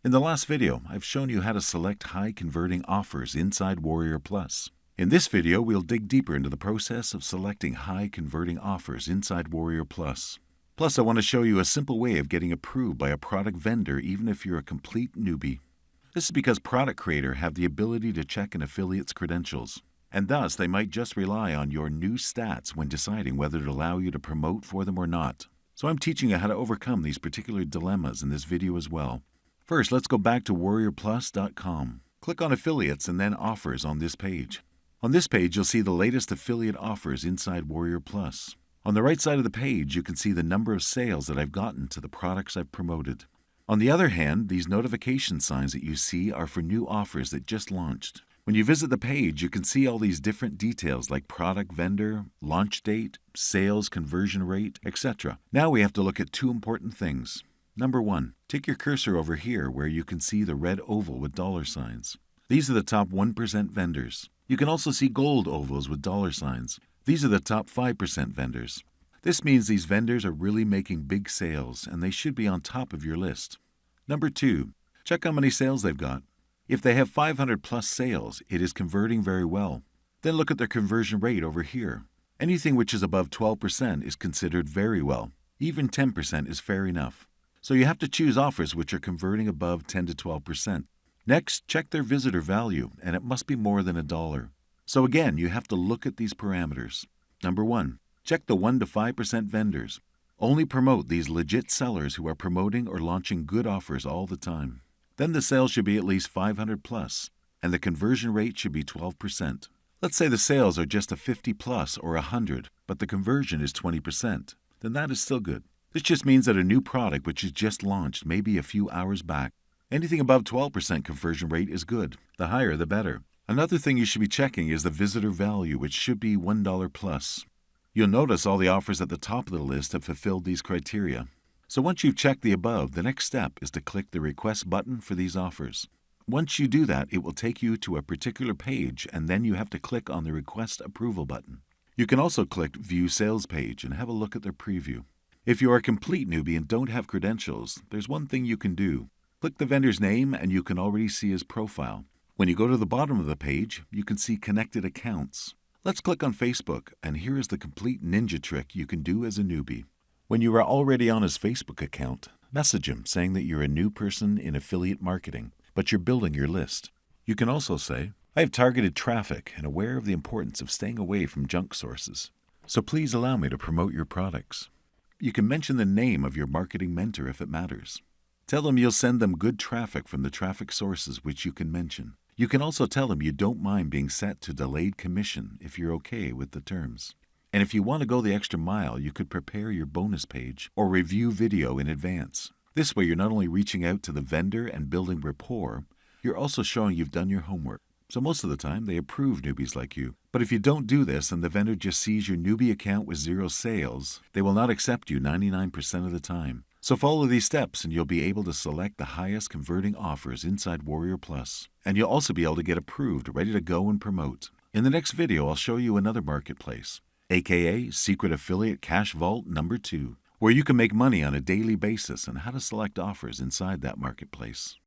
In the last video, I've shown you how to select high converting offers inside Warrior Plus. In this video, we'll dig deeper into the process of selecting high converting offers inside Warrior Plus. Plus, I want to show you a simple way of getting approved by a product vendor even if you're a complete newbie. This is because product creators have the ability to check an affiliate's credentials, and thus they might just rely on your new stats when deciding whether to allow you to promote for them or not. So I'm teaching you how to overcome these particular dilemmas in this video as well. First, let's go back to warriorplus.com. Click on Affiliates and then Offers on this page. On this page, you'll see the latest affiliate offers inside Warrior Plus. On the right side of the page, you can see the number of sales that I've gotten to the products I've promoted. On the other hand, these notification signs that you see are for new offers that just launched. When you visit the page, you can see all these different details like product vendor, launch date, sales conversion rate, etc. Now we have to look at two important things. Number one, take your cursor over here where you can see the red oval with dollar signs. These are the top 1% vendors. You can also see gold ovals with dollar signs. These are the top 5% vendors. This means these vendors are really making big sales and they should be on top of your list. Number two, check how many sales they've got. If they have 500 plus sales, it is converting very well. Then look at their conversion rate over here. Anything which is above 12% is considered very well. Even 10% is fair enough. So you have to choose offers which are converting above 10 to 12%. Next, check their visitor value, and it must be more than $1. So again, you have to look at these parameters. Number one, check the 1 to 5% vendors. Only promote these legit sellers who are promoting or launching good offers all the time. Then the sales should be at least 500 plus, and the conversion rate should be 12%. Let's say the sales are just a 50 plus or 100, but the conversion is 20%. Then that is still good. This just means that a new product which is just launched maybe a few hours back. Anything above 12% conversion rate is good. The higher, the better. Another thing you should be checking is the visitor value, which should be $1 plus. You'll notice all the offers at the top of the list have fulfilled these criteria. So once you've checked the above, the next step is to click the Request button for these offers. Once you do that, it will take you to a particular page, and then you have to click on the Request Approval button. You can also click View Sales Page and have a look at their preview. If you are a complete newbie and don't have credentials, there's one thing you can do. Click the vendor's name and you can already see his profile. When you go to the bottom of the page, you can see Connected Accounts. Let's click on Facebook, and here is the complete ninja trick you can do as a newbie. When you are already on his Facebook account, message him saying that you're a new person in affiliate marketing, but you're building your list. You can also say, I have targeted traffic and aware of the importance of staying away from junk sources. So please allow me to promote your products. You can mention the name of your marketing mentor if it matters. Tell them you'll send them good traffic from the traffic sources which you can mention. You can also tell them you don't mind being set to delayed commission if you're okay with the terms. And if you want to go the extra mile, you could prepare your bonus page or review video in advance. This way, you're not only reaching out to the vendor and building rapport, you're also showing you've done your homework. So most of the time, they approve newbies like you. But if you don't do this and the vendor just sees your newbie account with 0 sales, they will not accept you 99% of the time. So follow these steps and you'll be able to select the highest converting offers inside Warrior Plus. And you'll also be able to get approved, ready to go and promote. In the next video, I'll show you another marketplace, aka Secret Affiliate Cash Vault number 2, where you can make money on a daily basis and how to select offers inside that marketplace.